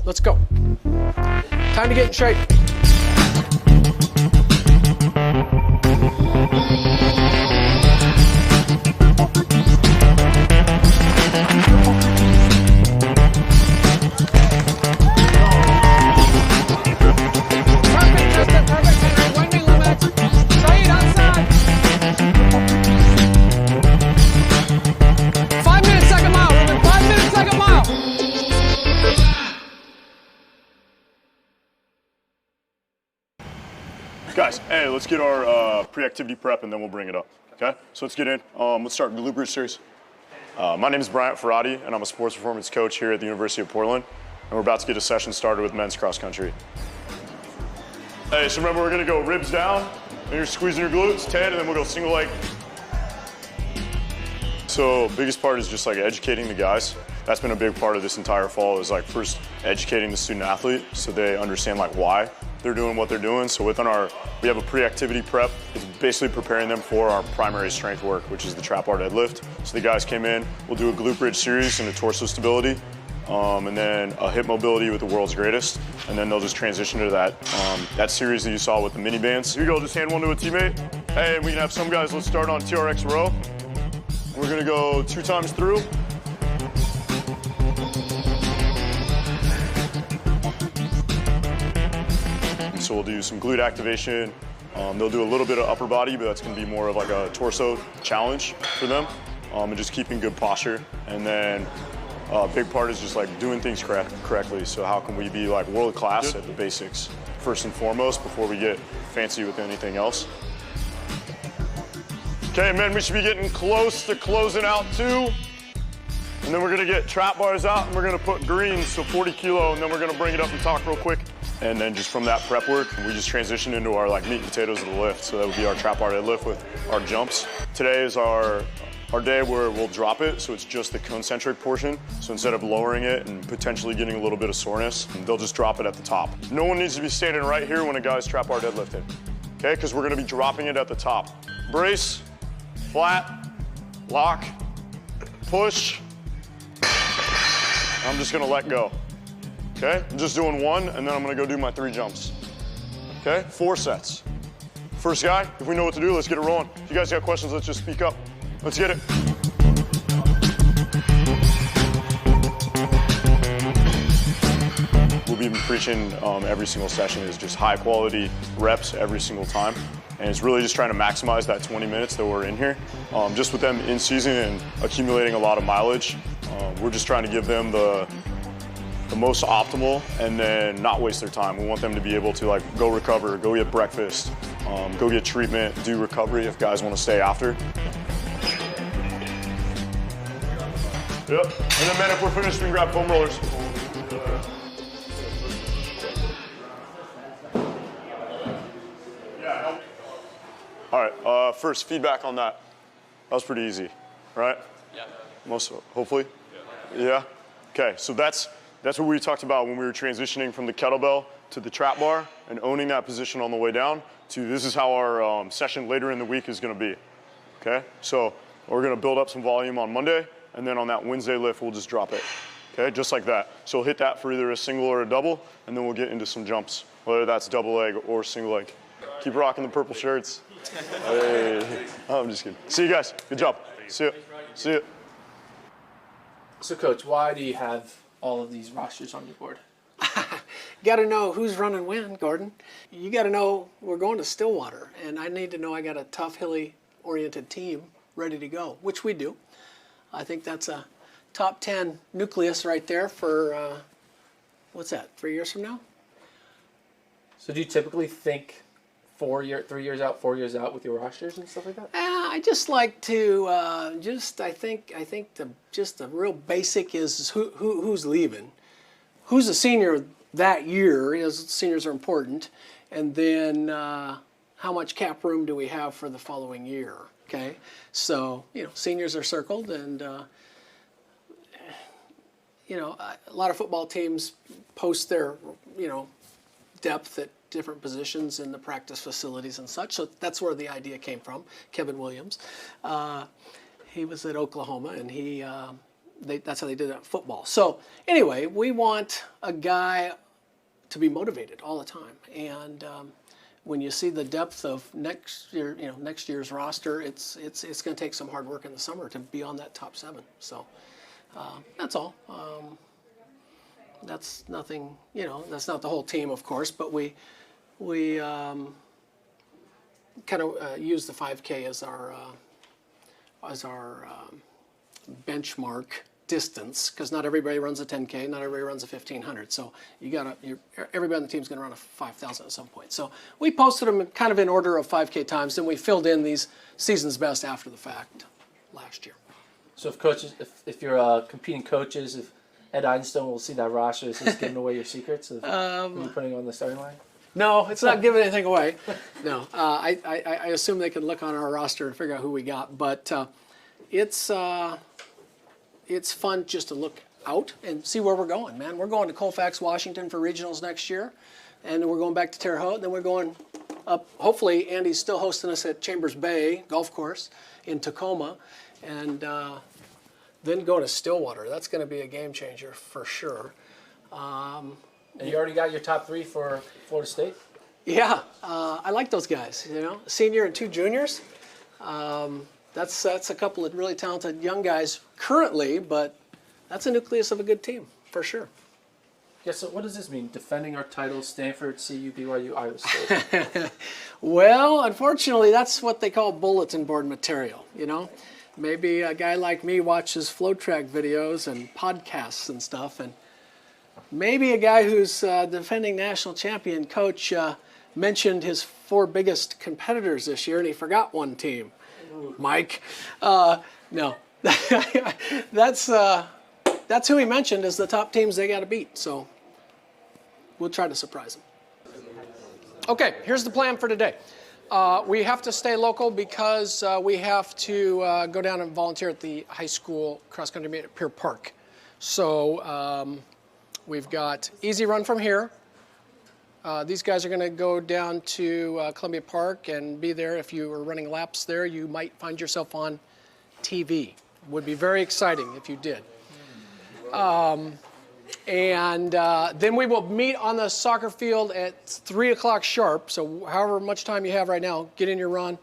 let's go. Time to get in shape. Guys, hey, let's get our pre-activity prep and then we'll bring it up, okay? So let's get in. Let's start glute bridge series. My name is Bryant Ferrati, and I'm a sports performance coach here at the University of Portland, and we're about to get a session started with men's cross country. Hey, so remember, we're gonna go ribs down, and you're squeezing your glutes, 10, and then we'll go single leg. So biggest part is just like educating the guys. That's been a big part of this entire fall, is like first educating the student athlete so they understand like why they're doing what they're doing. So we have a pre-activity prep. It's basically preparing them for our primary strength work, which is the trap bar deadlift. So the guys came in, we'll do a glute bridge series and a torso stability, and then a hip mobility with the world's greatest. And then they'll just transition to that series that you saw with the mini bands. Here you go, just hand one to a teammate. Hey, we can have some guys, let's start on Trx Row. We're gonna go 2 times through. So we'll do some glute activation. They'll do a little bit of upper body, but that's gonna be more of like a torso challenge for them, and just keeping good posture. And then a big part is just like doing things correctly. So how can we be like world class at the basics, first and foremost, before we get fancy with anything else. Okay, men, we should be getting close to closing out 2. And then we're gonna get trap bars out and we're gonna put greens, so 40 kilo, and then we're gonna bring it up and talk real quick. And then just from that prep work, we just transition into our like meat and potatoes of the lift. So that would be our trap bar deadlift with our jumps. Today is our day where we'll drop it, so it's just the concentric portion. So instead of lowering it and potentially getting a little bit of soreness, they'll just drop it at the top. No one needs to be standing right here when a guy's trap bar deadlifting, okay? Because we're gonna be dropping it at the top. Brace, flat, lock, push. I'm just gonna let go. Okay, I'm just doing 1, and then I'm gonna go do my 3 jumps. Okay, 4 sets. First guy, if we know what to do, let's get it rolling. If you guys got questions, let's just speak up. Let's get it. We'll be preaching every single session is just high quality reps every single time. And it's really just trying to maximize that 20 minutes that we're in here. Just with them in season and accumulating a lot of mileage, we're just trying to give them the most optimal and then not waste their time. We want them to be able to like go recover, go get breakfast, go get treatment, do recovery if guys want to stay after. Yep, and then men, if we're finished, we can grab foam rollers. All right, first feedback on that. That was pretty easy, right? Yeah. Hopefully? Yeah? Okay, so that's what we talked about when we were transitioning from the kettlebell to the trap bar and owning that position on the way down to this is how our session later in the week is gonna be, okay? So we're gonna build up some volume on Monday, and then on that Wednesday lift, we'll just drop it, okay? Just like that. So we'll hit that for either a single or a double, and then we'll get into some jumps, whether that's double leg or single leg. Keep rocking the purple shirts. Hey. Oh, I'm just kidding. See you guys, good job. See you. See you. So Coach, why do you have all of these rosters on your board? You got to know who's running when, Gordon. You got to know we're going to Stillwater, and I need to know I got a tough, hilly-oriented team ready to go, which we do. I think that's a top 10 nucleus right there for, what's that, 3 years from now? So do you typically think 3 years out, 4 years out with your rosters and stuff like that? I just like to I think the real basic is who's leaving, who's a senior that year, as seniors are important, and then how much cap room do we have for the following year? Okay, so seniors are circled, and a lot of football teams post their depth at different positions in the practice facilities and such. So that's where the idea came from. Kevin Williams, he was at Oklahoma, and he that's how they did it in football. So anyway, we want a guy to be motivated all the time. And when you see the depth of next year's roster, it's going to take some hard work in the summer to be on that top 7. So that's all. That's nothing, that's not the whole team, of course, but we kind of use the 5K as our benchmark distance, because not everybody runs a 10K, not everybody runs a 1500. So everybody on the team is going to run a 5,000 at some point. So we posted them kind of in order of 5K times, and we filled in these season's best after the fact last year. So if you're competing coaches, if Ed Einstein will see that roster, is this giving away your secrets of who you're putting on the starting line? No, it's not giving anything away. No, I assume they can look on our roster and figure out who we got. But it's fun just to look out and see where we're going, man. We're going to Colfax, Washington for regionals next year, and then we're going back to Terre Haute. Then we're going up. Hopefully, Andy's still hosting us at Chambers Bay Golf Course in Tacoma, and then go to Stillwater. That's going to be a game changer for sure. And you already got your top 3 for Florida State? Yeah, I like those guys, a senior and 2 juniors. That's a couple of really talented young guys currently, but that's a nucleus of a good team, for sure. Yeah, so what does this mean? Defending our titles, Stanford, CU, BYU, Iowa State? Well, unfortunately, that's what they call bulletin board material, Maybe a guy like me watches FloTrack videos and podcasts and stuff, and maybe a guy who's defending national champion coach mentioned his 4 biggest competitors this year, and he forgot one team. Mike. No. That's who he mentioned as the top teams they got to beat. So we'll try to surprise them. Okay, here's the plan for today. We have to stay local because we have to go down and volunteer at the high school cross-country meet at Pier Park. So we've got easy run from here. These guys are going to go down to Columbia Park and be there. If you were running laps there, you might find yourself on TV. Would be very exciting if you did. And then we will meet on the soccer field at 3 o'clock sharp. So however much time you have right now, get in your run,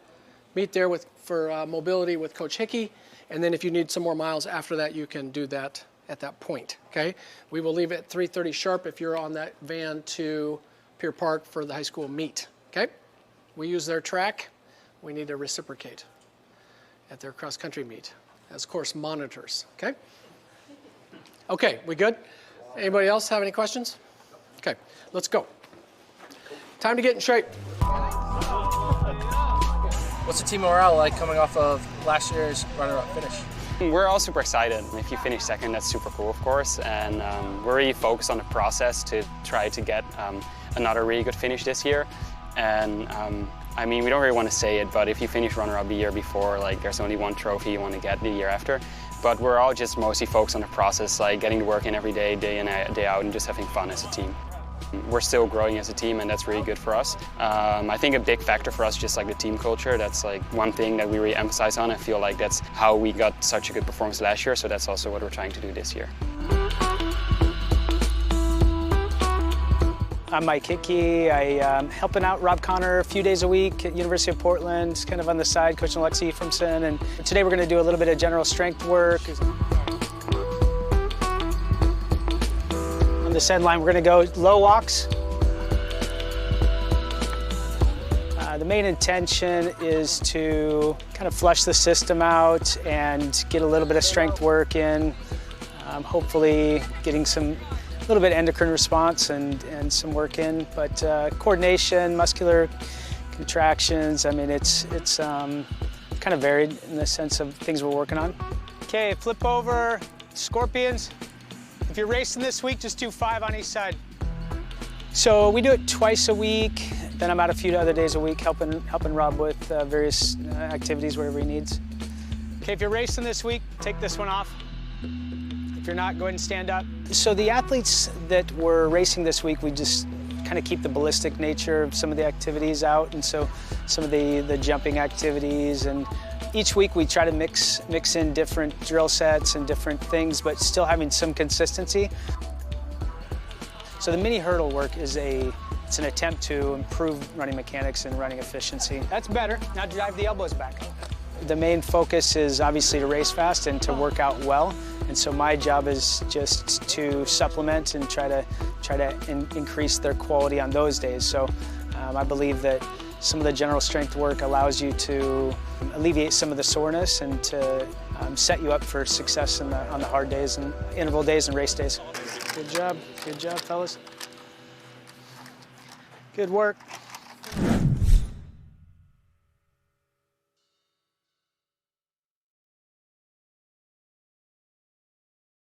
meet there for mobility with Coach Hickey. And then if you need some more miles after that, you can do that at that point. Okay? We will leave at 3:30 sharp if you're on that van to Pier Park for the high school meet. Okay? We use their track. We need to reciprocate at their cross-country meet as course monitors. Okay? Okay, we good? Anybody else have any questions? Okay, let's go. Time to get in shape. What's the team morale like coming off of last year's runner-up finish? We're all super excited. If you finish second, that's super cool, of course. And we're really focused on the process to try to get another really good finish this year. And I mean, we don't really want to say it, but if you finish runner-up the year before, like there's only one trophy you want to get the year after. But we're all just mostly focused on the process, like getting to work in every day, day in, day out, and just having fun as a team. We're still growing as a team, and that's really good for us. I think a big factor for us is just like the team culture. That's like one thing that we really emphasize on. I feel like that's how we got such a good performance last year, so that's also what we're trying to do this year. I'm Mike Hickey. I'm helping out Rob Connor a few days a week at University of Portland, kind of on the side, coaching Alexi Ephraimson. And today we're going to do a little bit of general strength work. On this end line, we're going to go low walks. The main intention is to kind of flush the system out and get a little bit of strength work in, hopefully getting a little bit of endocrine response and some work in, but coordination, muscular contractions, I mean, it's kind of varied in the sense of things we're working on. Okay, flip over, scorpions. If you're racing this week, just do 5 on each side. So we do it twice a week, then I'm out a few other days a week helping Rob with various activities, whatever he needs. Okay, if you're racing this week, take this one off. If you're not, go ahead and stand up. So the athletes that were racing this week, we just kind of keep the ballistic nature of some of the activities out, and so some of the jumping activities and Each week we try to mix in different drill sets and different things, but still having some consistency. So the mini hurdle work is it's an attempt to improve running mechanics and running efficiency. That's better. Now drive the elbows back. The main focus is obviously to race fast and to work out well. And so my job is just to supplement and try to increase their quality on those days. So I believe that some of the general strength work allows you to alleviate some of the soreness and to set you up for success on the hard days and interval days and race days. Good job, fellas. Good work.